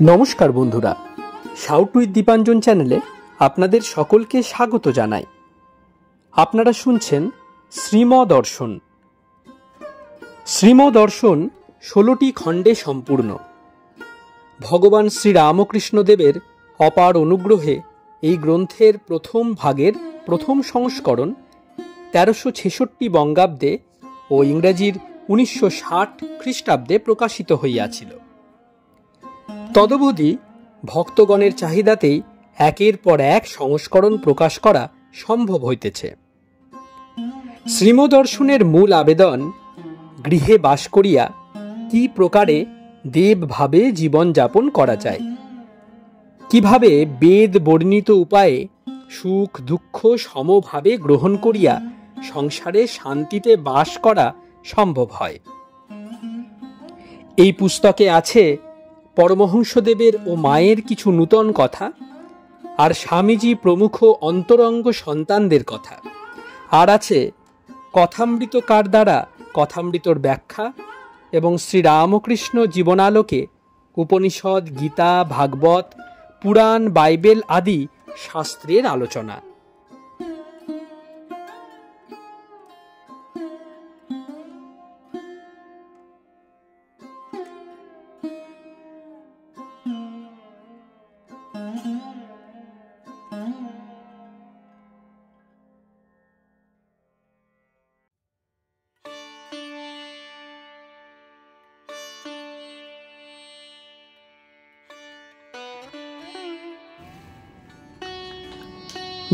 নমস্কার বন্ধুরা, shout with Dipanjan চ্যানেলে আপনাদের সকলকে স্বাগত জানাই। আপনারা শুনছেন শ্রীমদর্শন। শ্রীমদর্শন 16টি খণ্ডে সম্পূর্ণ। ভগবান শ্রীরামকৃষ্ণদেবের অপার অনুগ্রহে এই গ্রন্থের প্রথম ভাগের প্রথম সংস্করণ 1366 বঙ্গাব্দে ও ইংরেজির 1960 খ্রিস্টাব্দে প্রকাশিত হইয়াছিল। তদবধি ভক্তগণের চাহিদাতেই একের পর এক সংস্করণ প্রকাশ করা সম্ভব হইতেছে। শ্রীমদর্শনের মূল আবেদন, গৃহে বাস করিয়া কি প্রকারে দেবভাবে জীবনযাপন করা যায়, কিভাবে বেদ বর্ণিত উপায়ে সুখ দুঃখ সমভাবে গ্রহণ করিয়া সংসারে শান্তিতে বাস করা সম্ভব হয়। এই পুস্তকে আছে পরমহংসদেবের ও মায়ের কিছু নূতন কথা, আর স্বামীজি প্রমুখ অন্তরঙ্গ সন্তানদের কথা, আর আছে কথামৃতকার দ্বারা কথামৃতর ব্যাখ্যা এবং শ্রীরামকৃষ্ণ জীবনালোকে উপনিষদ, গীতা, ভাগবত, পুরাণ, বাইবেল আদি শাস্ত্রের আলোচনা।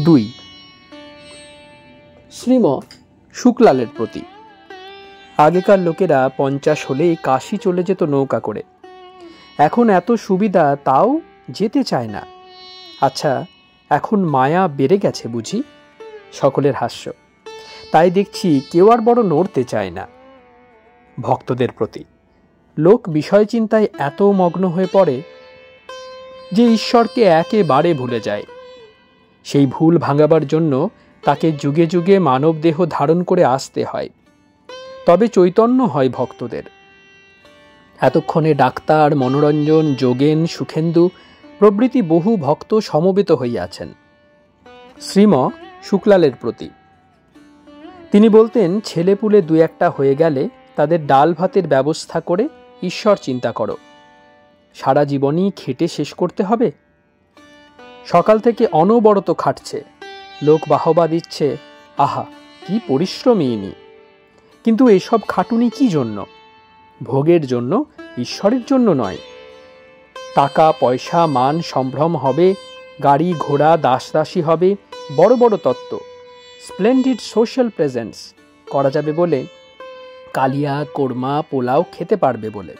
দুই, শ্রীম শুকলালের প্রতি। আগেকার লোকেরা 50 হলেই কাশি চলে যেত নৌকা করে। এখন এত সুবিধা তাও যেতে চায় না। আচ্ছা, এখন মায়া বেড়ে গেছে বুঝি? সকলের হাস্য। তাই দেখছি কেউ আর বড় নড়তে চায় না। ভক্তদের প্রতি লোক বিষয় চিন্তায় এত মগ্ন হয়ে পড়ে যে ঈশ্বরকে একেবারে ভুলে যায়। সেই ভুল ভাঙাবার জন্য তাকে যুগে যুগে মানব দেহ ধারণ করে আসতে হয়, তবে চৈতন্য হয় ভক্তদের। এতক্ষণে ডাক্তার, মনোরঞ্জন, যোগেন, সুখেন্দু প্রভৃতি বহু ভক্ত সমবেত হইয়াছেন শ্রীম শুকলালের প্রতি। তিনি বলতেন, ছেলেপুলে দু একটা হয়ে গেলে তাদের ডাল ভাতের ব্যবস্থা করে ঈশ্বর চিন্তা করো। সারা জীবনই খেটে শেষ করতে হবে? সকাল থেকে অনবরত খাটছে, লোক বাহবা দিচ্ছে, আহা কি পরিশ্রমী ইনি। কিন্তু এসব খাটুনি কি জন্য? ভোগের জন্য, ঈশ্বরের জন্য নয়। টাকা পয়সা মান সম্ভ্রম হবে, গাড়ি ঘোড়া দাসদাসী হবে, বড় বড় তত্ত্ব, স্প্লেন্ডিড সোশ্যাল প্রেজেন্স করা যাবে বলে, কালিয়া কোরমা পোলাও খেতে পারবে বলে।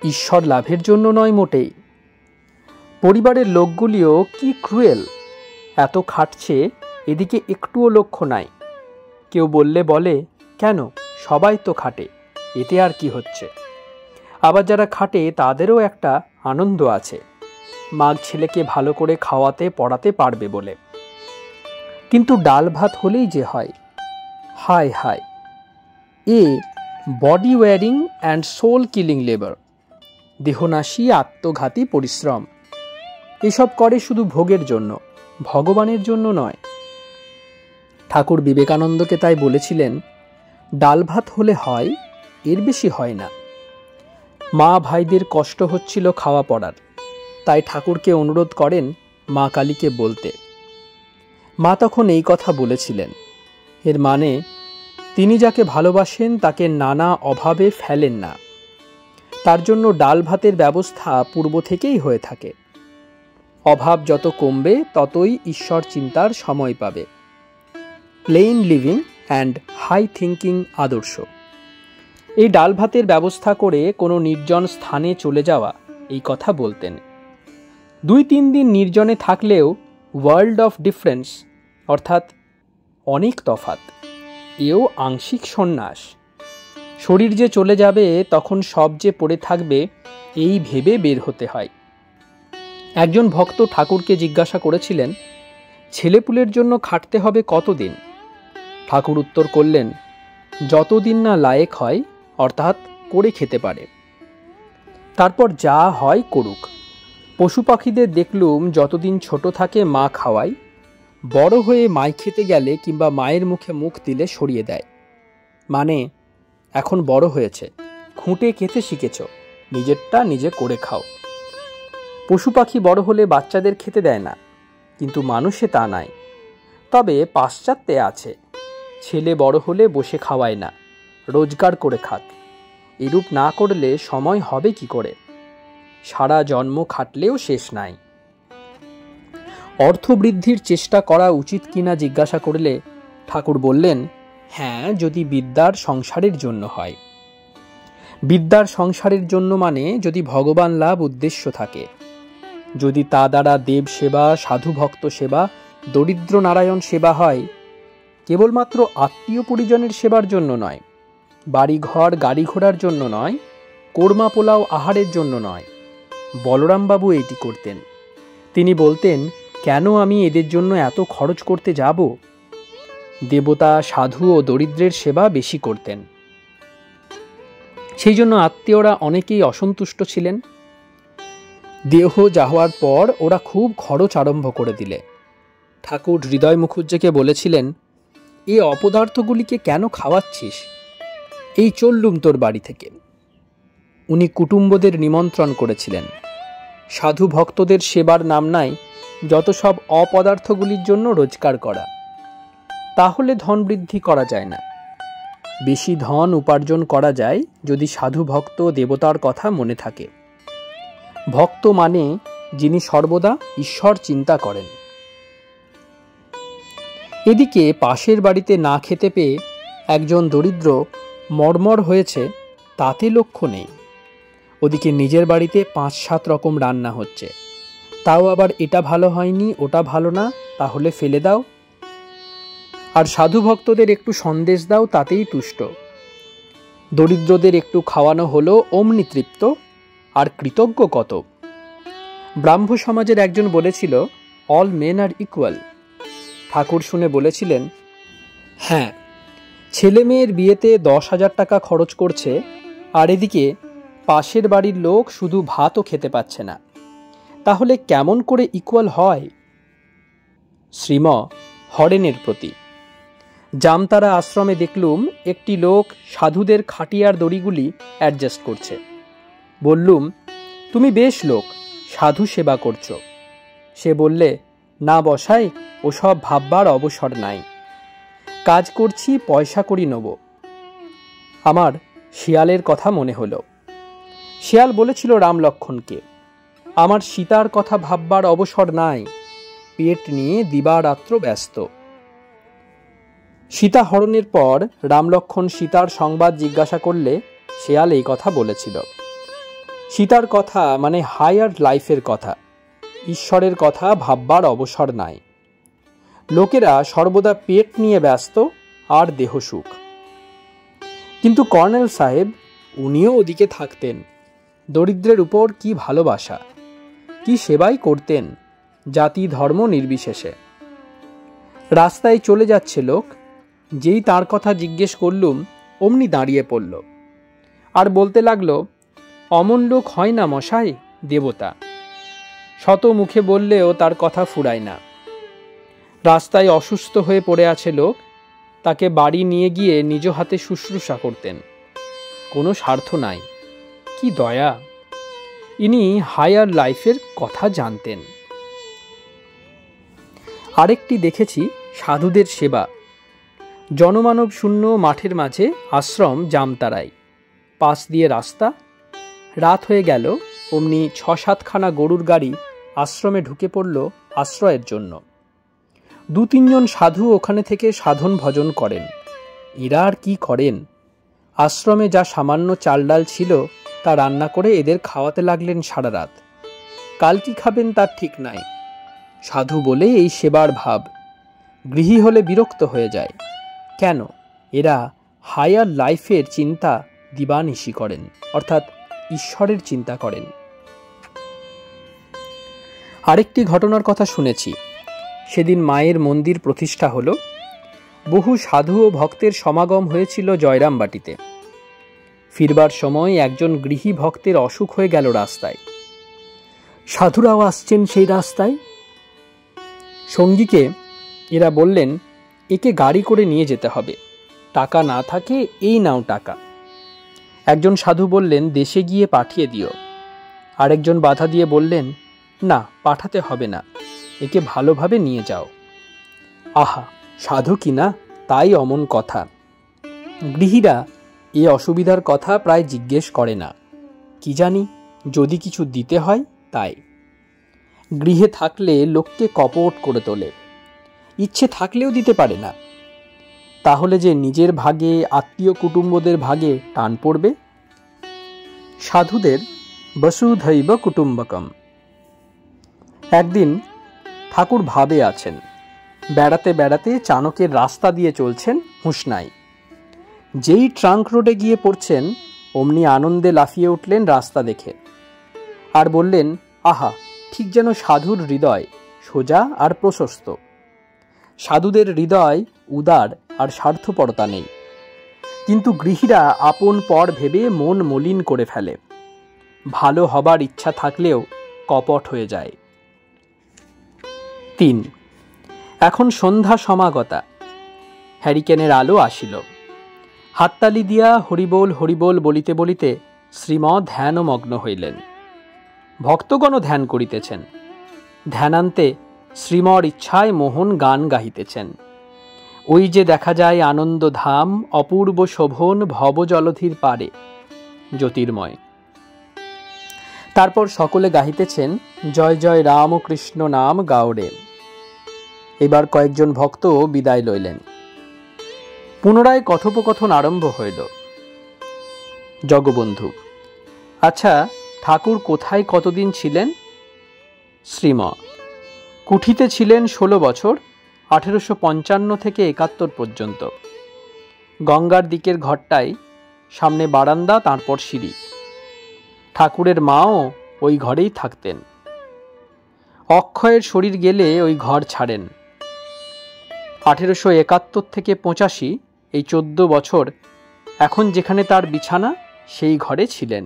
ঈশ্বর লাভের জন্য নয় মোটেই। পরিবারের লোকগুলিও কি ক্রুয়েল! এত খাটছে, এদিকে একটুও লক্ষ্য নাই। কেউ বললে বলে, কেন, সবাই তো খাটে, এতে আর কি হচ্ছে? আবার যারা খাটে তাদেরও একটা আনন্দ আছে, মাগ ছেলেকে ভালো করে খাওয়াতে পড়াতে পারবে বলে। কিন্তু ডাল ভাত হলেই যে হয়, হায় হায়, a body wearing and soul killing labour, দেহনাশী আত্মঘাতী পরিশ্রম। এসব করে শুধু ভোগের জন্য, ভগবানের জন্য নয়। ঠাকুর বিবেকানন্দকে তাই বলেছিলেন, ডাল ভাত হলে হয়, এর বেশি হয় না। মা ভাইদের কষ্ট হচ্ছিল খাওয়া পড়ার, তাই ঠাকুরকে অনুরোধ করেন মা কালীকে বলতে। মা তখন এই কথা বলেছিলেন, এর মানে তিনি যাকে ভালোবাসেন তাকে নানা অভাবে ফেলেন না, তার জন্য ডাল ভাতের ব্যবস্থা পূর্ব থেকেই হয়ে থাকে। অভাব যত কমবে ততই ঈশ্বর চিন্তার সময় পাবে। Plain living and high thinking আদর্শ। এই ডাল ভাতের ব্যবস্থা করে কোনো নির্জন স্থানে চলে যাওয়া, এই কথা বলতেন। 2-3 দিন নির্জনে থাকলেও ওয়ার্ল্ড অফ ডিফারেন্স, অর্থাৎ অনেক তফাৎ, এও আংশিক সন্ন্যাস। শরীর যে চলে যাবে তখন সব যে পড়ে থাকবে, এই ভেবে বের হতে হয়। একজন ভক্ত ঠাকুরকে জিজ্ঞাসা করেছিলেন, ছেলেপুলের জন্য খাটতে হবে কতদিন? ঠাকুর উত্তর করলেন, যতদিন না লায়েক হয়, অর্থাৎ করে খেতে পারে। তারপর যা হয় করুক। পশু পাখিদের দেখলুম যতদিন ছোট থাকে মা খাওয়ায়, বড় হয়ে মাই খেতে গেলে কিংবা মায়ের মুখে মুখ দিলে সরিয়ে দেয়। মানে এখন বড় হয়েছে, খুঁটে খেতে শিখেছ, নিজেরটা নিজে করে খাও। পশু পাখি বড় হলে বাচ্চাদের খেতে দেয় না, কিন্তু মানুষে তা নাই। তবে পাশ্চাত্যে আছে, ছেলে বড় হলে বসে খাওয়ায় না, রোজগার করে খাক। এরূপ না করলে সময় হবে কি করে? সারা জন্ম খাটলেও শেষ নাই। অর্থবৃদ্ধির চেষ্টা করা উচিত কিনা জিজ্ঞাসা করলে ঠাকুর বললেন, হ্যাঁ, যদি বিদ্যার সংসারের জন্য হয়। বিদ্যার সংসারের জন্য মানে যদি ভগবান লাভ উদ্দেশ্য থাকে, যদি তা দ্বারা দেব সেবা, সাধু ভক্ত সেবা, দরিদ্র নারায়ণ সেবা হয়, কেবলমাত্র আত্মীয় পরিজনের সেবার জন্য নয়, বাড়ি ঘর গাড়ি ঘোড়ার জন্য নয়, কোরমা পোলাও আহারের জন্য নয়। বলরামবাবু এইটি করতেন। তিনি বলতেন, কেন আমি এদের জন্য এত খরচ করতে যাব? দেবতা, সাধু ও দরিদ্রের সেবা বেশি করতেন। সেই জন্য আত্মীয়রা অনেকেই অসন্তুষ্ট ছিলেন। দেহ যাওয়ার পর ওরা খুব খরচ আরম্ভ করে দিলে। ঠাকুর হৃদয় মুখুজ্জেকে বলেছিলেন, এই অপদার্থগুলিকে কেন খাওয়াচ্ছিস? এই চললুম তোর বাড়ি থেকে। উনি কুটুম্বদের নিমন্ত্রণ করেছিলেন। সাধু ভক্তদের সেবার নাম নাই যত সব অপদার্থগুলির জন্য রোজগার করা। তাহলে ধন বৃদ্ধি করা যায় না। বেশি ধন উপার্জন করা যায় যদি সাধু ভক্ত দেবতার কথা মনে থাকে। ভক্ত মানে যিনি সর্বদা ঈশ্বর চিন্তা করেন। এদিকে পাশের বাড়িতে না খেতে পেয়ে একজন দরিদ্র মর্মর হয়েছে, তাতে লক্ষ্য নেই। ওদিকে নিজের বাড়িতে ৫-৭ রকম রান্না হচ্ছে, তাও আবার এটা ভালো হয়নি, ওটা ভালো না, তাহলে ফেলে দাও। আর সাধু ভক্তদের একটু সন্দেশ দাও, তাতেই তুষ্ট। দরিদ্রদের একটু খাওয়ানো হলো, অমনি তৃপ্ত। আর কৃতজ্ঞ কত! ব্রাহ্ম সমাজের একজন বলেছিল, অল মেন আর ইকুয়াল। ঠাকুর শুনে বলেছিলেন, হ্যাঁ, ছেলে মেয়ের বিয়েতে 10,000 টাকা খরচ করছে, আর এদিকে পাশের বাড়ির লোক শুধু ভাতও খেতে পাচ্ছে না, তাহলে কেমন করে ইকুয়াল হয়? শ্রীম হরেনের প্রতি। জামতারা আশ্রমে দেখলুম একটি লোক সাধুদের খাটিয়ার দড়িগুলি অ্যাডজাস্ট করছে। বললুম, তুমি বেশ লোক, সাধু সেবা করছো। সে বললে, না বসাই, ওসব ভাববার অবসর নাই। কাজ করছি, পয়সা করি নেব। আমার শিয়ালের কথা মনে হলো। শিয়াল বলেছিল রাম লক্ষ্মণকে, আমার সীতার কথা ভাববার অবসর নাই, পেট নিয়ে দিবারাত্র ব্যস্ত। সীতা হরণের পর রাম লক্ষ্মণ সীতার সংবাদ জিজ্ঞাসা করলে শিয়াল এই কথা বলেছিল। সীতার কথা মানে হায়ার লাইফের কথা, ঈশ্বরের কথা ভাববার অবসর নাই। লোকেরা সর্বদা পেট নিয়ে ব্যস্ত আর দেহ সুখ। কিন্তু কর্নেল সাহেব, উনিও ওদিকে থাকতেন। দরিদ্রের উপর কি ভালোবাসা, কি সেবাই করতেন, জাতি ধর্ম নির্বিশেষে। রাস্তায় চলে যাচ্ছে লোক, যেই তার কথা জিজ্ঞেস করলুম অমনি দাঁড়িয়ে পড়ল আর বলতে লাগলো, অমন লোক হয় না মশাই, দেবতা। শত মুখে বললেও তার কথা ফুরায় না। রাস্তায় অসুস্থ হয়ে পড়ে আছে লোক, তাকে বাড়ি নিয়ে গিয়ে নিজ হাতে শুশ্রূষা করতেন। কোনো স্বার্থ নাই। কি দয়া! ইনি হায়ার লাইফের কথা জানতেন। আরেকটি দেখেছি সাধুদের সেবা। জনমানব শূন্য মাঠের মাঝে আশ্রম জামতারায়, পাশ দিয়ে রাস্তা। রাত হয়ে গেল, অমনি 6-7খানা গরুর গাড়ি আশ্রমে ঢুকে পড়ল আশ্রয়ের জন্য। 2-3 জন সাধু ওখানে থেকে সাধন ভজন করেন। এরা আর কি করেন? আশ্রমে যা সামান্য চাল ডাল ছিল তা রান্না করে এদের খাওয়াতে লাগলেন সারা রাত। কাল কি খাবেন তার ঠিক নাই। সাধু বলে এই সেবার ভাব। গৃহী হলে বিরক্ত হয়ে যায়। কেন? এরা হায়ার লাইফের চিন্তা দিবানিশি করেন, অর্থাৎ ঈশ্বরের চিন্তা করেন। আরেকটি ঘটনার কথা শুনেছি। সেদিন মায়ের মন্দির প্রতিষ্ঠা হলো। বহু সাধু ও ভক্তের সমাগম হয়েছিল জয়রামবাটিতে। ফিরবার সময় একজন গৃহী ভক্তের অসুখ হয়ে গেল রাস্তায়। সাধুরাও আসছেন সেই রাস্তায়। সঙ্গীকে এরা বললেন, একে গাড়ি করে নিয়ে যেতে হবে, টাকা না থাকে এই নাও টাকা। একজন সাধু বললেন, দেশে গিয়ে পাঠিয়ে দিও। আরেকজন বাধা দিয়ে বললেন, না, পাঠাতে হবে না, একে ভালোভাবে নিয়ে যাও। আহা, সাধু কিনা, তাই অমন কথা। গৃহীরা এ অসুবিধার কথা প্রায় জিজ্ঞেস করে না, কি জানি যদি কিছু দিতে হয় তাই। গৃহে থাকলে লোককে কপট করে তোলে, ইচ্ছে থাকলেও দিতে পারে না। তাহলে যে নিজের ভাগে, আত্মীয় কুটুম্বদের ভাগে টান পড়বে। সাধুদের বসুধৈব কুটুম্বকম। একদিন ঠাকুর ভাবে আছেন, বেড়াতে বেড়াতে চাণকের রাস্তা দিয়ে চলছেন, হুঁশ নাই। যেই ট্রাঙ্ক রোডে গিয়ে পড়ছেন, অমনি আনন্দে লাফিয়ে উঠলেন রাস্তা দেখে, আর বললেন, আহা, ঠিক যেন সাধুর হৃদয় সোজা আর প্রশস্ত। সাধুদের হৃদয় উদার আর স্বার্থপরতা নেই, কিন্তু গৃহীরা আপন পর ভেবে মন মলিন করে ফেলে। ভালো হবার ইচ্ছা থাকলেও কপট হয়ে যায়। 3. এখন সন্ধ্যা সমাগতা। হ্যারিকেনের আলো আসিল। হাততালি দিয়া হরিবোল হরিবোল বলিতে বলিতে শ্রীম ধ্যানমগ্ন হইলেন। ভক্তগণ ধ্যান করিতেছেন। ধ্যানান্তে শ্রীমর ইচ্ছায় মোহন গান গাহিতেছেন। ওই যে দেখা যায় আনন্দ ধাম, অপূর্ব শোভন ভব জলধির পারে, জ্যোতির্ময়। তারপর সকলে গাহিতেছেন, জয় জয় রামকৃষ্ণ নাম গাওরে। এবার কয়েকজন ভক্ত বিদায় লইলেন। পুনরায় কথোপকথন আরম্ভ হইল। জগবন্ধু, আচ্ছা, ঠাকুর কোথায় কতদিন ছিলেন? শ্রীম, কুঠিতে ছিলেন 16 বছর, 1855 থেকে 71 পর্যন্ত। গঙ্গার দিকের ঘরটায়, সামনে বারান্দা, তারপর সিঁড়ি। ঠাকুরের মাও ওই ঘরেই থাকতেন। অক্ষয়ের শরীর গেলে ওই ঘর ছাড়েন। 1871 থেকে 85, এই 14 বছর এখন যেখানে তার বিছানা, সেই ঘরে ছিলেন।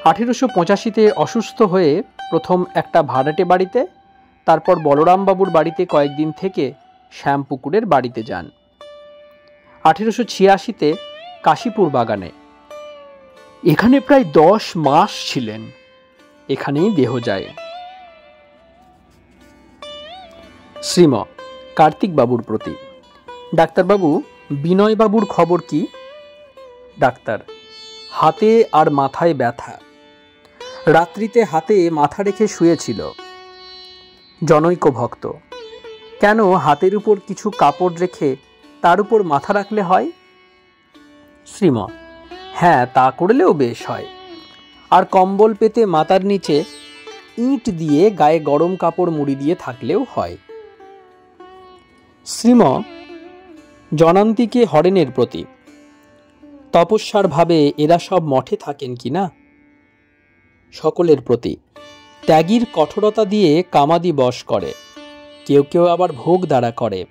1885-তে অসুস্থ হয়ে প্রথম একটা ভাড়াটে বাড়িতে, তারপর বলরামবাবুর বাড়িতে কয়েকদিন থেকে শ্যামপুকুরের বাড়িতে যান। 1886-তে কাশীপুর বাগানে। এখানে প্রায় 10 মাস ছিলেন। এখানেই দেহ যায়। শ্রীম কার্তিকবাবুর প্রতি, ডাক্তারবাবু, বিনয়বাবুর খবর কি? ডাক্তার, হাতে আর মাথায় ব্যথা। রাত্রিতে হাতে মাথা রেখে শুয়েছিল। জনৈক ভক্ত, কেন হাতের উপর কিছু কাপড় রেখে তার উপর মাথা রাখলে হয়? শ্রীম, হ্যাঁ, তা করলেও বেশ হয়। আর কম্বল পেতে মাথার নিচে ইঁট দিয়ে গায়ে গরম কাপড় মুড়ি দিয়ে থাকলেও হয়। শ্রীম জনান্তিকে হরেনের প্রতি, তপস্যার ভাবে এরা সব মঠে থাকেন কি না? সকলের প্রতি, ত্যাগীর কঠোরতা দিয়ে কামাদি বশ করে, কেউ কেউ আবার ভোগ দ্বারা করে।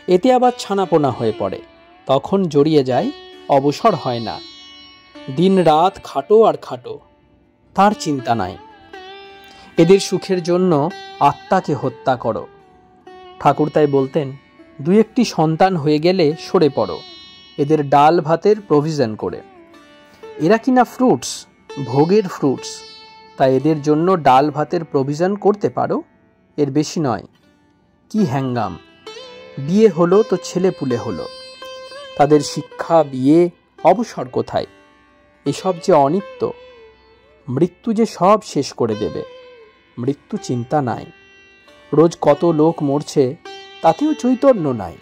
এতে আবার ছানাপোনা হয়ে পড়ে, তখন জড়িয়ে যায়, অবসর হয় না। দিন রাত খাটো আর খাটো, তার চিন্তা নাই। এদের সুখের জন্য আত্মাকে হত্যা করো। ঠাকুর তাই বলতেন, 2-1টি সন্তান হয়ে গেলে সরে পড়ো, এদের ডাল ভাতের প্রভিশন করে। এরা কিনা ফ্রুটস, ভোগের ফ্রুটস, তাই এদের জন্য ডাল ভাতের প্রভিশন করতে পারো, এর বেশি নয়। কি হ্যাঙ্গাম! বিয়ে হলো তো ছেলে পুলে হলো, তাদের শিক্ষা, বিয়ে, অবসর কোথায়? এসব যে অনিত্য, মৃত্যু যে সব শেষ করে দেবে, মৃত্যু চিন্তা নাই। রোজ কত লোক মরছে, তাতেও চৈতন্য নাই।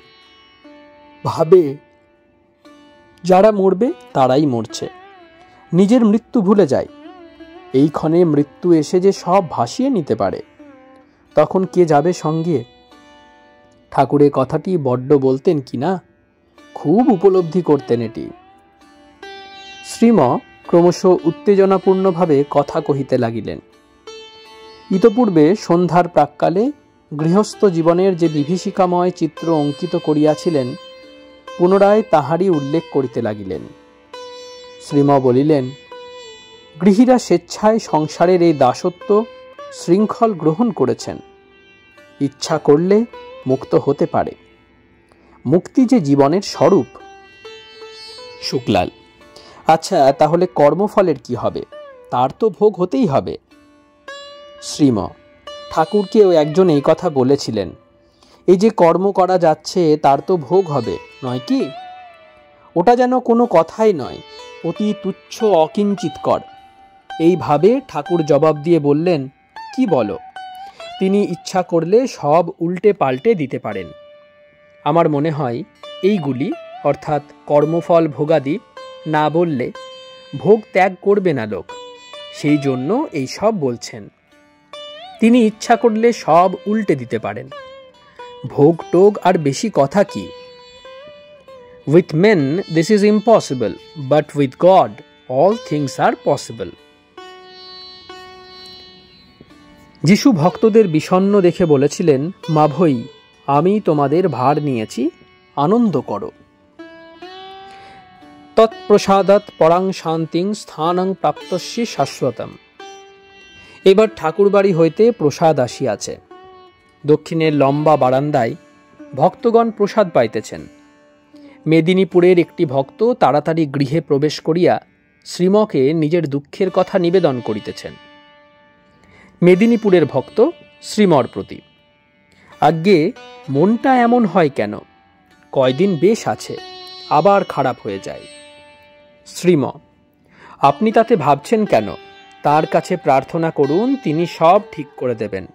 ভাবে যারা মরবে তারাই মরছে, নিজের মৃত্যু ভুলে যায়। এই ক্ষণে মৃত্যু এসে যে সব ভাসিয়ে নিতে পারে, তখন কে যাবে সঙ্গে? ঠাকুরের কথাটি বড্ড বলতেন কিনা, খুব উপলব্ধি করতেন এটি। শ্রীম ক্রমশ উত্তেজনাপূর্ণভাবে কথা কহিতে লাগিলেন। ইতপূর্বে সন্ধ্যার প্রাক্কালে গৃহস্থ জীবনের যে বিভীষিকাময় চিত্র অঙ্কিত করিয়াছিলেন, পুনরায় তাহারই উল্লেখ করিতে লাগিলেন। শ্রীম বলিলেন, গৃহীরা স্বেচ্ছায় সংসারের এই দাসত্ব শৃঙ্খল গ্রহণ করেছেন। ইচ্ছা করলে মুক্ত হতে পারে। মুক্তি যে জীবনের স্বরূপ। শুক্লাল, আচ্ছা, তাহলে কর্মফলের কি হবে? তার তো ভোগ হতেই হবে। শ্রীম, ঠাকুরকেও একজন এই কথা বলেছিলেন, এই যে কর্ম করা যাচ্ছে তার তো ভোগ হবে, নয় কি? ওটা যেন কোনো কথাই নয়, অতি তুচ্ছ অকিঞ্চিতকর। এইভাবে ঠাকুর জবাব দিয়ে বললেন, কি বলো? তিনি ইচ্ছা করলে সব উল্টে পাল্টে দিতে পারেন। আমার মনে হয় এইগুলি অর্থাৎ কর্মফল ভোগাদি না বললে ভোগ ত্যাগ করবে না লোক, সেই জন্য এই সব বলছেন। তিনি ইচ্ছা করলে সব উল্টে দিতে পারেন। ভোগ টোগ আর বেশি কথা কি? With men this is impossible, but with God all things are possible. যিশু ভক্তদের বিষণ্ণ দেখে বলেছিলেন, মাভৈ, আমি তোমাদের ভার নিয়েছি, আনন্দ করো। তৎপ্রসাদাৎ পরাং শান্তিং স্থানং প্রাপ্তস্যি শাশ্বতম। এবার ঠাকুরবাড়ি হইতে প্রসাদ আসিয়াছে। দক্ষিণের লম্বা বারান্দায় ভক্তগণ প্রসাদ পাইতেছেন। মেদিনীপুরের একটি ভক্ত তাড়াতাড়ি গৃহে প্রবেশ করিয়া শ্রীমকে নিজের দুঃখের কথা নিবেদন করিতেছেন। মেদিনীপুরের ভক্ত শ্রীমর প্রতি, আজ্ঞে মনটা এমন হয় কেন? কয়দিন বেশ আছে, আবার খারাপ হয়ে যায়। শ্রীম, আপনি তাতে ভাবছেন কেন? তার কাছে প্রার্থনা করুন, তিনি সব ঠিক করে দেবেন।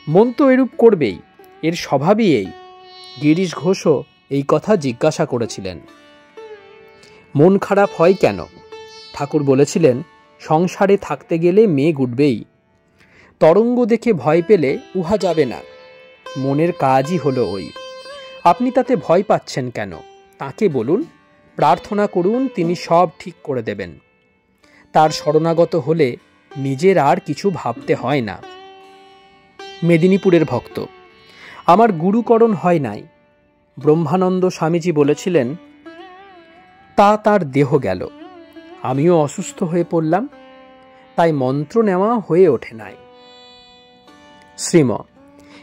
মন তো এরূপ করবেই, এর স্বভাবই এই। গিরিশ ঘোষও এই কথা জিজ্ঞাসা করেছিলেন। মন খারাপ হয় কেন? ঠাকুর বলেছিলেন, সংসারে থাকতে গেলে মেঘ উঠবেই। তরঙ্গ দেখে ভয় পেলে উহা যাবে না। মনের কাজই হলো ওই। আপনি তাতে ভয় পাচ্ছেন কেন? তাকে বলুন, প্রার্থনা করুন, তিনি সব ঠিক করে দেবেন। তার শরণাগত হলে নিজের আর কিছু ভাবতে হয় না। মেদিনীপুরের ভক্ত, আমার গুরুকরণ হয় নাই। ব্রহ্মানন্দ স্বামীজি বলেছিলেন, তা তার দেহ গেল। আমিও অসুস্থ হয়ে পড়লাম, তাই মন্ত্র নেওয়া হয়ে ওঠে নাই। শ্রীম,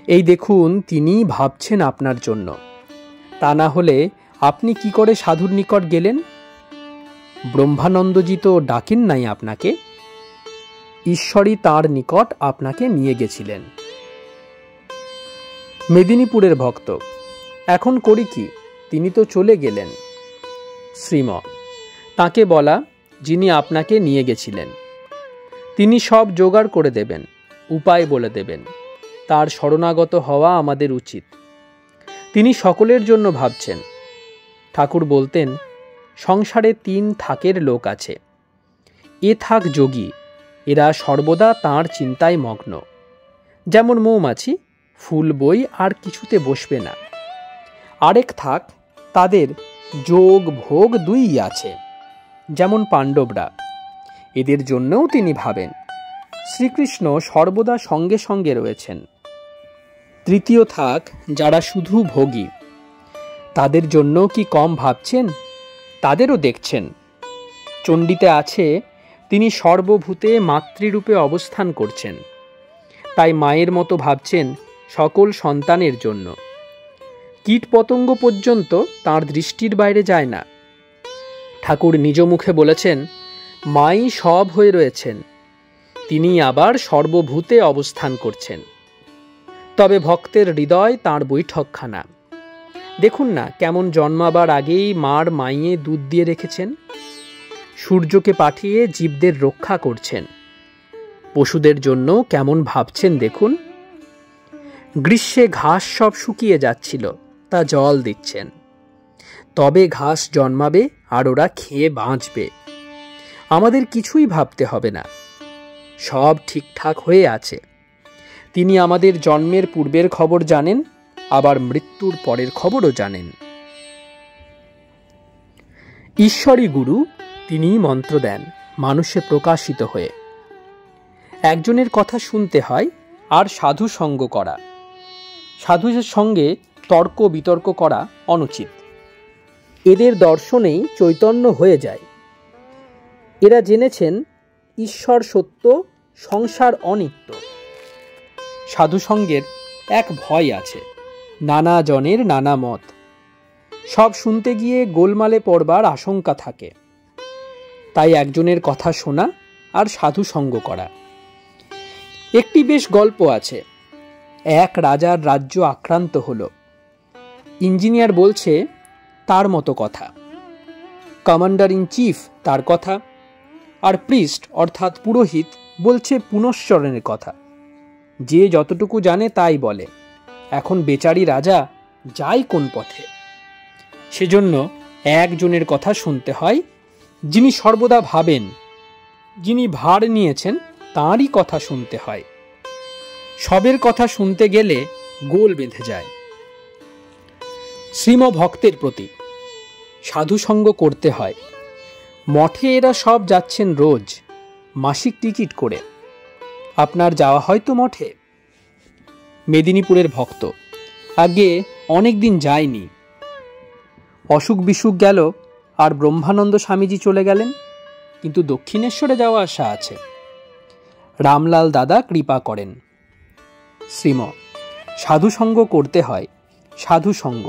এই দেখুন, তিনি ভাবছেন আপনার জন্য। তা না হলে আপনি কি করে সাধুর নিকট গেলেন? ব্রহ্মানন্দজি তো ডাকেন নাই আপনাকে, ঈশ্বরই তার নিকট আপনাকে নিয়ে গেছিলেন। মেদিনীপুরের ভক্ত, এখন করি কি? তিনি তো চলে গেলেন। শ্রীম, তাকে বলা, যিনি আপনাকে নিয়ে গেছিলেন তিনি সব জোগাড় করে দেবেন, উপায় বলে দেবেন। তার শরণাগত হওয়া আমাদের উচিত। তিনি সকলের জন্য ভাবছেন। ঠাকুর বলতেন, সংসারে 3 থাকের লোক আছে। এ থাক যোগী, এরা সর্বদা তাঁর চিন্তায় মগ্ন। যেমন মৌমাছি, ফুল বই আর কিছুতে বসবে না। আরেক থাক, তাদের যোগ ভোগ 2ই আছে, যেমন পাণ্ডবরা। এদের জন্যও তিনি ভাবেন। শ্রীকৃষ্ণ সর্বদা সঙ্গে সঙ্গে রয়েছেন। তৃতীয় থাক, যারা শুধু ভোগী, তাদের জন্য কি কম ভাবছেন? তাদেরও দেখছেন। চণ্ডীতে আছে, তিনি সর্বভূতে মাতৃরূপে অবস্থান করছেন, তাই মায়ের মতো ভাবছেন সকল সন্তানের জন্য। কীটপতঙ্গ পর্যন্ত তাঁর দৃষ্টির বাইরে যায় না। ঠাকুর নিজ মুখে বলেছেন, মাই সব হয়ে রয়েছেন, তিনি আবার সর্বভূতে অবস্থান করছেন। তবে ভক্তের হৃদয় তাঁর বৈঠকখানা। দেখুন না, কেমন জন্মাবার আগেই মার মাইয়ে দুধ দিয়ে রেখেছেন। সূর্যকে পাঠিয়ে জীবদের রক্ষা করছেন। পশুদের জন্য কেমন ভাবছেন দেখুন। গ্রীষ্মে ঘাস সব শুকিয়ে যাচ্ছিল, তা জল দিচ্ছেন। তবে ঘাস জন্মাবে আর ওরা খেয়ে বাঁচবে। আমাদের কিছুই ভাবতে হবে না, সব ঠিকঠাক হয়ে আছে। তিনি আমাদের জন্মের পূর্বের খবর জানেন, আবার মৃত্যুর পরের খবরও জানেন। ঈশ্বরী গুরু, তিনি মন্ত্র দেন মানুষে প্রকাশিত হয়ে। একজনের কথা শুনতে হয় আর সাধু সঙ্গ করা। সাধুদের সঙ্গে তর্ক বিতর্ক করা অনুচিত। এদের দর্শনেই চৈতন্য হয়ে যায়। এরা জেনেছেন ঈশ্বর সত্য, সংসার অনিত্য। সাধুসঙ্গের এক ভয় আছে, নানা জনের নানা মত, সব শুনতে গিয়ে গোলমালে পড়বার আশঙ্কা থাকে। তাই একজনের কথা শোনা আর সাধুসঙ্গ করা। একটি বেশ গল্প আছে। এক রাজার রাজ্য আক্রান্ত হলো। ইঞ্জিনিয়ার বলছে তার মতো কথা, কমান্ডার ইন চিফ তার কথা, আর প্রিস্ট অর্থাৎ পুরোহিত বলছে পুনশ্চরণের কথা। যে যতটুকু জানে তাই বলে। এখন বেচারি রাজা যায় কোন পথে? সেজন্য একজনের কথা শুনতে হয়, যিনি সর্বদা ভাবেন, যিনি ভার নিয়েছেন তাঁরই কথা শুনতে হয়। সবের কথা শুনতে গেলে গোল বেঁধে যায়। শ্রীম ভক্তের প্রতি সাধুসঙ্গ করতে হয়। মঠে এরা সব যাচ্ছেন রোজ, মাসিক টিকিট করে। আপনার যাওয়া হয়তো মঠে? মেদিনীপুরের ভক্ত, আগে অনেক দিন যায়নি। অসুখ বিসুখ গেল আর ব্রহ্মানন্দ স্বামীজি চলে গেলেন, কিন্তু দক্ষিণেশ্বরে যাওয়া আসা আছে। রামলাল দাদা কৃপা করেন। শ্রীম সাধুসঙ্গ করতে হয়, সাধুসঙ্গ।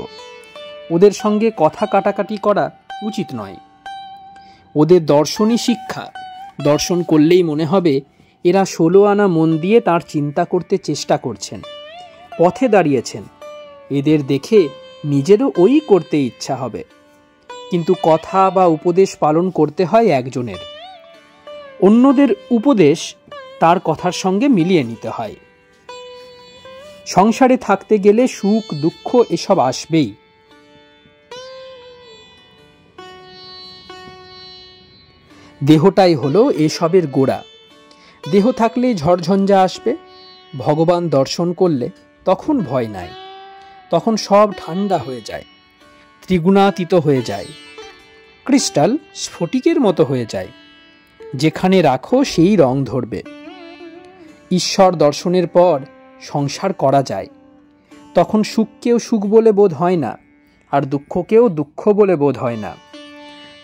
ওদের সঙ্গে কথা কাটাকাটি করা উচিত নয়। ওদের দর্শনই শিক্ষা। দর্শন করলেই মনে হবে এরা 16 আনা মন দিয়ে তার চিন্তা করতে চেষ্টা করছেন, পথে দাঁড়িয়েছেন। এদের দেখে নিজেরও ওই করতে ইচ্ছা হবে, কিন্তু কথা বা উপদেশ পালন করতে হয় একজনের। অন্যদের উপদেশ তার কথার সঙ্গে মিলিয়ে নিতে হয়। সংসারে থাকতে গেলে সুখ দুঃখ এসব আসবেই। দেহটাই হলো এসবের গোড়া। দেহ থাকলে ঝড়ঝঞ্ঝা আসবে। ভগবান দর্শন করলে তখন ভয় নাই, তখন সব ঠান্ডা হয়ে যায়, ত্রিগুণাতীত হয়ে যায়, ক্রিস্টাল স্ফটিকের মতো হয়ে যায়। যেখানে রাখো সেই রং ধরবে। ঈশ্বর দর্শনের পর সংসার করা যায়। তখন সুখকেও সুখ বলে বোধ হয় না, আর দুঃখকেও দুঃখ বলে বোধ হয় না।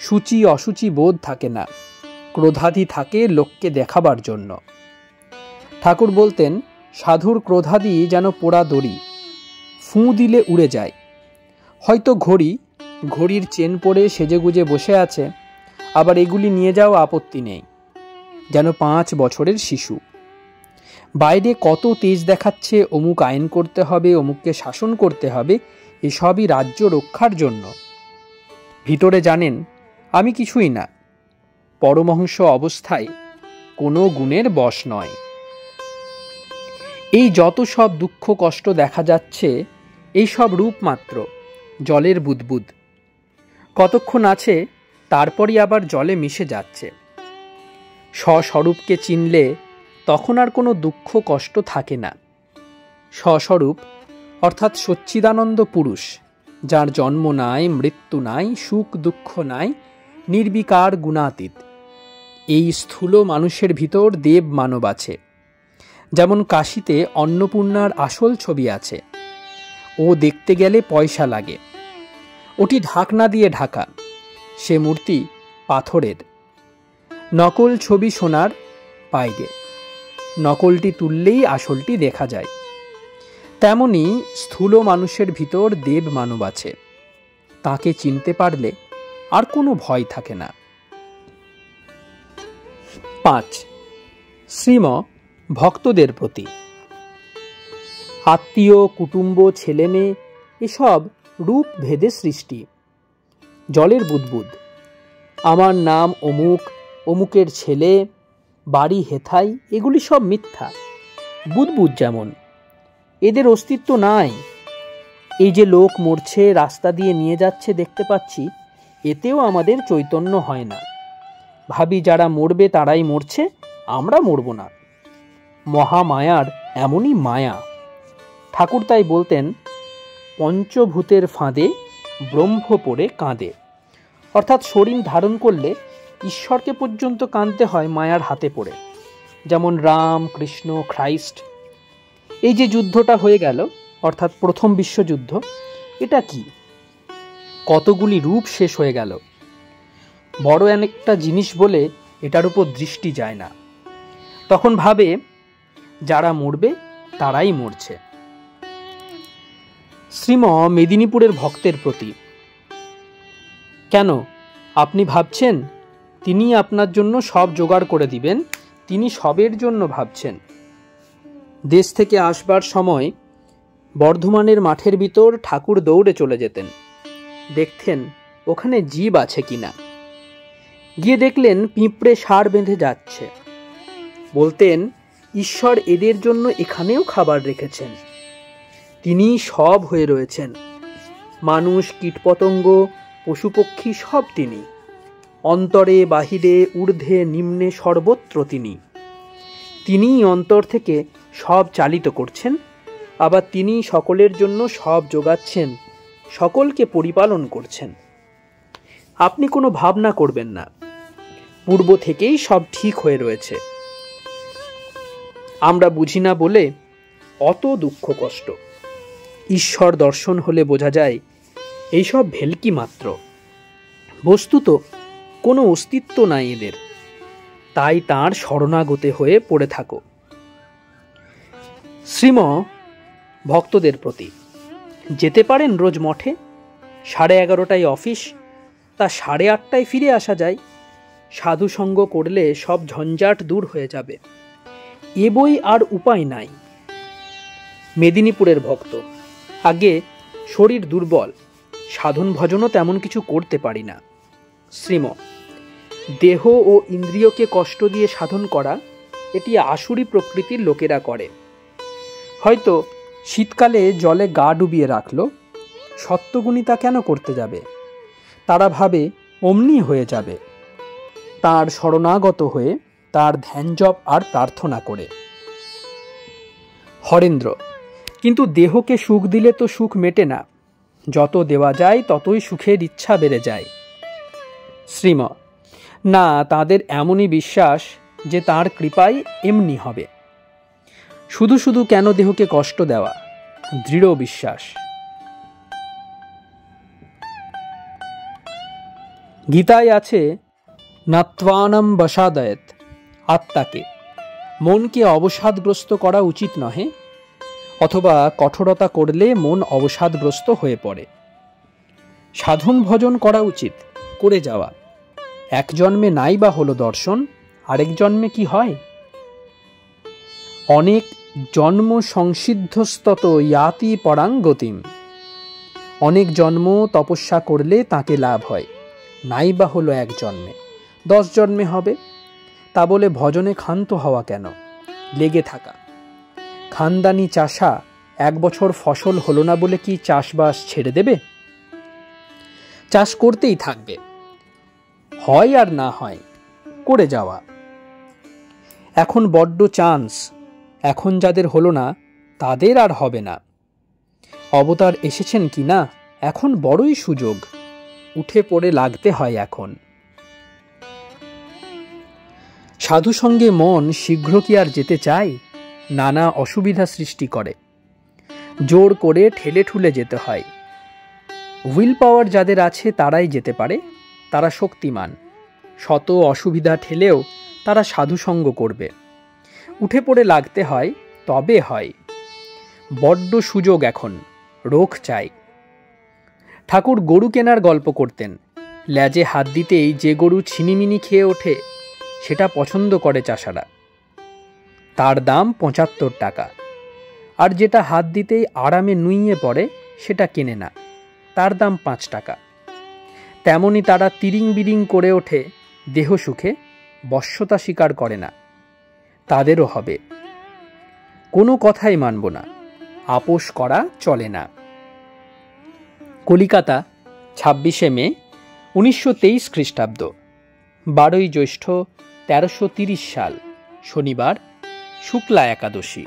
সূচি অসুচি বোধ থাকে না। ক্রোধাদি থাকে লোককে দেখাবার জন্য। ঠাকুর বলতেন, সাধুর ক্রোধাদি যেন পোড়া দড়ি, ফুঁ দিলে উড়ে যায়। হয়তো ঘড়ির চেন পরে সেজেগুজে বসে আছে, আবার এগুলি নিয়ে যাও আপত্তি নেই, যেন 5 বছরের শিশু। বাইরে কত তেজ দেখাচ্ছে, অমুক আইন করতে হবে, অমুককে শাসন করতে হবে, এসবই রাজ্য রক্ষার জন্য। ভিতরে জানেন আমি কিছুই না, পরমহংস অবস্থায় কোনো গুণের বশ নয়। এই যত সব দুঃখ কষ্ট দেখা যাচ্ছে, এই সব রূপ মাত্র, জলের বুদবুদ। কতক্ষণ আছে, তারপরই আবার জলে মিশে যাচ্ছে। স্বস্বরূপকে চিনলে তখন আর কোনো দুঃখ কষ্ট থাকে না। স্বস্বরূপ অর্থাৎ সচ্চিদানন্দ পুরুষ, যার জন্ম নাই, মৃত্যু নাই, সুখ দুঃখ নাই, নির্বিকার গুণাতীত। এই স্থূল মানুষের ভিতর দেব মানব আছে। যেমন কাশীতে অন্নপূর্ণার আসল ছবি আছে, ও দেখতে গেলে পয়সা লাগে। ওটি ঢাকনা দিয়ে ঢাকা, সে মূর্তি পাথরের। নকল ছবি সোনার বাইরে, নকলটি তুললেই আসলটি দেখা যায়। তেমনি স্থূল মানুষের ভিতর দেব মানব আছে। তাকে চিনতে পারলে আর কোনো ভয় থাকে না। 5. শ্রীম ভক্তদের প্রতি। আত্মীয় কুটুম্ব ছেলেমেয়ে এসব রূপ ভেদে সৃষ্টি। জলের বুদবুদ। আমার নাম অমুক, অমুকের ছেলে, বাড়ি হেথাই, এগুলি সব মিথ্যা। বুদবুদ যেমন, এদের অস্তিত্ব নাই। এই যে লোক মরছে, রাস্তা দিয়ে নিয়ে যাচ্ছে দেখতে পাচ্ছি, এতেও আমাদের চৈতন্য হয় না। ভাবি যারা মরবে তারাই মরছে, আমরা মরব না। মহামায়ার এমনই মায়া। ঠাকুর তাই বলতেন, পঞ্চভূতের ফাঁদে ব্রহ্ম পড়ে কাঁদে। অর্থাৎ শরীর ধারণ করলে ঈশ্বরকে পর্যন্ত কাঁদতে হয় মায়ার হাতে পড়ে। যেমন রাম, কৃষ্ণ, খ্রাইস্ট। এই যে যুদ্ধটা হয়ে গেল, অর্থাৎ প্রথম বিশ্বযুদ্ধ, এটা কি? কতগুলি রূপ শেষ হয়ে গেল। বড় একটা জিনিস বলে এটার উপর দৃষ্টি যায় না। তখন ভাবে যারা মরবে তারাই মরছে। শ্রীম মেদিনীপুরের ভক্তের প্রতি, কেন আপনি ভাবছেন তিনি আপনার জন্য সব জোগাড় করে দিবেন? তিনি সবের জন্য ভাবছেন। দেশ থেকে আসবার সময় বর্ধমানের মাঠের ভিতর ঠাকুর দৌড়ে চলে যেতেন, দেখতেন ওখানে জীব আছে কিনা। গিয়ে দেখলেন পিঁপড়ে ষাঁড় বেঁধে যাচ্ছে। বলতেন ঈশ্বর এদের জন্য এখানেও খাবার রেখেছেন। তিনি সব হয়ে রয়েছেন, মানুষ, কীটপতঙ্গ, পশুপক্ষী সব তিনি। অন্তরে বাহিরে ঊর্ধ্বে নিম্নে সর্বত্র তিনিই অন্তর থেকে সব চালিত করছেন। আবার তিনি সকলের জন্য সব যোগাচ্ছেন, সকলকে পরিপালন করছেন। আপনি কোনো ভাবনা করবেন না, পূর্ব থেকেই সব ঠিক হয়ে রয়েছে। আমরা বুঝি না বলে অত দুঃখ কষ্ট। ঈশ্বর দর্শন হলে বোঝা যায় এইসব ভেলকি মাত্র, বস্তুত কোনো অস্তিত্ব নাই এদের। তাই তাঁর শরণাগত হয়ে পড়ে থাকো। শ্রীম ভক্তদের প্রতি, যেতে পারেন রোজ মঠে? 11:30টায় অফিস, তা 8:30টায় ফিরে আসা যায়। সাধুসঙ্গ করলে সব ঝঞ্ঝাট দূর হয়ে যাবে। এ বই আর উপায় নাই। মেদিনীপুরের ভক্ত, আগে শরীর দুর্বল, সাধন ভজনও তেমন কিছু করতে পারি না। শ্রীম দেহ ও ইন্দ্রিয়কে কষ্ট দিয়ে সাধন করা, এটি আসুরি প্রকৃতির লোকেরা করে। হয়তো শীতকালে জলে গা ডুবিয়ে রাখলো, সত্যগুণী তা কেন করতে যাবে? তারা ভাবে অমনি হয়ে যাবে, তার শরণাগত হয়ে তার ধ্যান জপ আর প্রার্থনা করে। হরেন্দ্র, কিন্তু দেহকে সুখ দিলে তো সুখ মেটে না, যত দেওয়া যায় ততই সুখের ইচ্ছা বেড়ে যায়। শ্রীম না, তাদের এমনই বিশ্বাস যে তার কৃপায় এমনি হবে। শুধু শুধু কেন দেহকে কষ্ট দেওয়া? দৃঢ় বিশ্বাস। গীতায় আছে নাত্বানম বসাদয়েত, আত্মাকে, মনকে অবসাদগ্রস্ত করা উচিত নহে, অথবা কঠোরতা করলে মন অবসাদগ্রস্ত হয়ে পড়ে। সাধন ভজন করা উচিত, করে যাওয়া। এক জন্মে নাই বা হলো দর্শন, আরেক জন্মে কি হয়? অনেক জন্ম সংসিদ্ধস্তত ইয়াতি পরাঙ্গতিম। অনেক জন্ম তপস্যা করলে তাকে লাভ হয়, নাই বা হলো এক জন্মে, 10 জন্মে হবে। তা বলে ভজনে ক্ষান্ত হওয়া কেন? লেগে থাকা। খানদানি চাষা 1 বছর ফসল হলো না বলে কি চাষবাস ছেড়ে দেবে? চাষ করতেই থাকবে, হয় আর না হয় করে যাওয়া। এখন বড্ড চান্স, এখন যাদের হলো না তাদের আর হবে না। অবতার এসেছেন কি না, এখন বড়ই সুযোগ, উঠে পড়ে লাগতে হয় এখন। সাধু সঙ্গে মন শীঘ্র কি আর যেতে চায়? নানা অসুবিধা সৃষ্টি করে, জোর করে ঠেলে ঠুলে যেতে হয়। হুইল পাওয়ার যাদের আছে তারাই যেতে পারে, তারা শক্তিমান। শত অসুবিধা ঠেলেও তারা সাধুসঙ্গ করবে। উঠে পড়ে লাগতে হয়, তবে হয়। বড্ড সুযোগ এখন, রোখ চাই। ঠাকুর গরু কেনার গল্প করতেন। ল্যাজে হাত দিতেই যে গরু ছিনিমিনি খেয়ে ওঠে সেটা পছন্দ করে চাষারা, তার দাম 75 টাকা। আর যেটা হাত দিতেই আরামে নুইয়ে পড়ে সেটা কেনে না, তার দাম 5 টাকা। তেমনি তারা তিরিং বিরিং করে ওঠে দেহ সুখে, বশ্যতা স্বীকার করে না, তাদেরও হবে। কোনো কথাই মানব না, আপোষ করা চলে না। কলিকাতা, 26শে মে 1923 খ্রিস্টাব্দ, 12ই জ্যৈষ্ঠ 1330 সাল, শনিবার, শুক্লা একাদশী।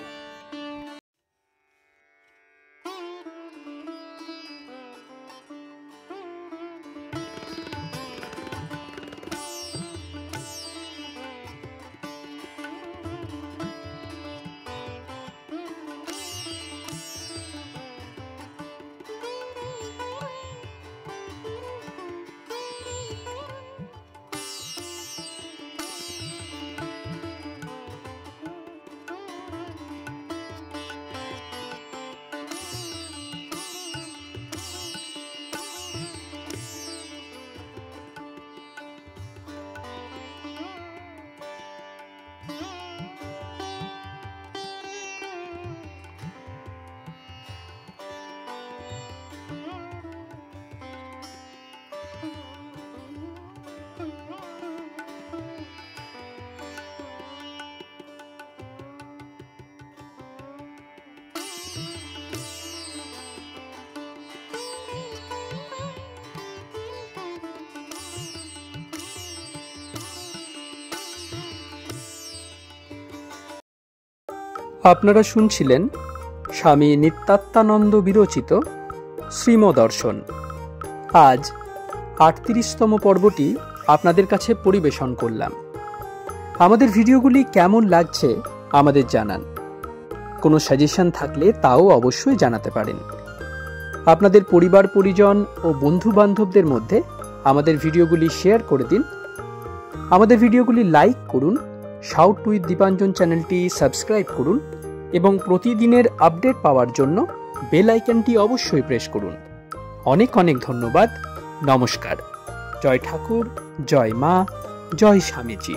আপনারা শুনছিলেন স্বামী নিত্যাত্মানন্দ বিরচিত শ্রীমদর্শন। আজ ৩৮তম পর্বটি আপনাদের কাছে পরিবেশন করলাম। আমাদের ভিডিওগুলি কেমন লাগছে আমাদের জানান। কোনো সাজেশন থাকলে তাও অবশ্যই জানাতে পারেন। আপনাদের পরিবার পরিজন ও বন্ধু বান্ধবদের মধ্যে আমাদের ভিডিওগুলি শেয়ার করে দিন। আমাদের ভিডিওগুলি লাইক করুন, শাউট উইথ দীপাঞ্জন চ্যানেলটি সাবস্ক্রাইব করুন এবং প্রতিদিনের আপডেট পাওয়ার জন্য বেল আইকনটি অবশ্যই প্রেস করুন। অনেক অনেক ধন্যবাদ। নমস্কার। জয় ঠাকুর, জয় মা, জয় স্বামীজি।